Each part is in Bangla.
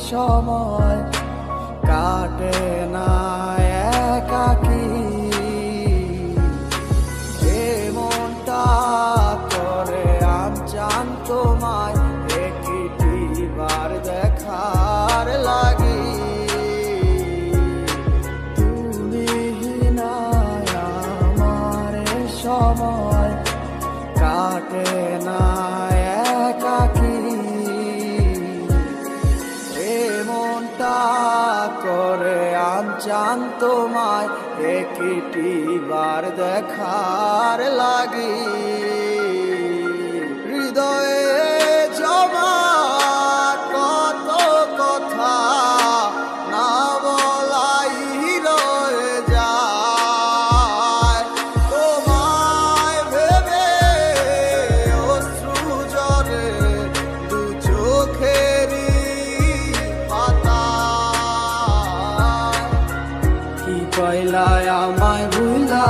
সময় কাটে না একাকী। মনটা করে আনচান তোমায় একটিবার দেখার লাগি। তুমি নাই আমার সময় কাটে না একাকী। মনটা করে আনচান তোমায় একটিবার দেখার লাগি। হৃদয়ে জমা কত কথা না বলাই রয়ে যায়। তোমায় ভেবে অশ্রু ঝরে দু চোখেরই পয়লায় আমায় ভুলা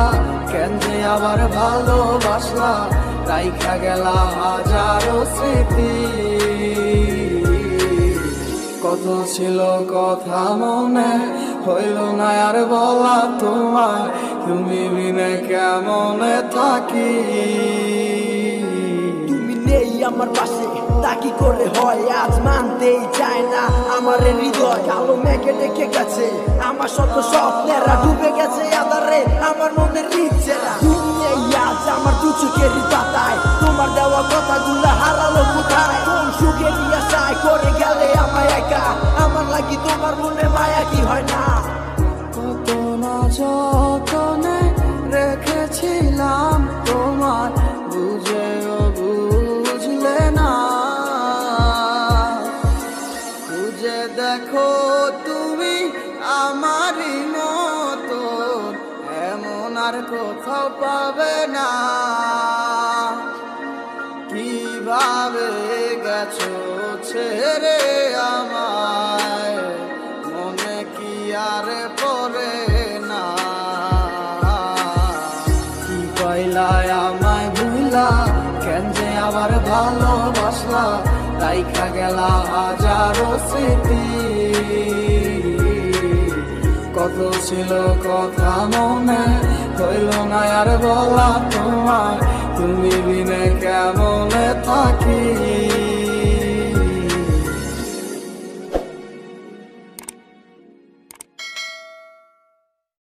কেন যে আবার ভালোবাসলা, রাইখা গেলা হাজারো স্মৃতি। কত ছিল কথা মনে হইল না আর বলা তোমায়, তুমি বিনে কেমনে থাকি। তুমি নেই আমার পাশে তা কি করে হয়, আজ মানতেই চায় না আমার হৃদয়। কালো মেঘে ডেকে গেছে আমার শত স্বপ্নেরা, ডুবে গেছে আধারে আমার মনের ইচ্ছেরা। তুমি নেই আজ আমার দু চোখেরই পাতায়, তোমার দেওয়া কথাগুলো হারালো কোথায়। কোন সুখের আশায় করে গেলে আমায় একা, আমার লাগি তোমার মনে মায়া কি হয় না। কত না যতনে রেখেছিলাম তোমার, বুঝেও বুঝলে না। বুঝে দেখো তুমি আমারই মতো, এমন আর কোথাও পাবে না। কিভাবে গেছো ছেড়ে আমায়, মনে কি আর পড়ে না। কি পয়লায় আমায় ভুলা কেন যে আবার ভালোবাসলা, রাইখা গেলা হাজারো স্মৃতি। কত ছিল কথা মনে হইল না আর বলা তোমায়, তুমি বিনে কেমনে থাকি।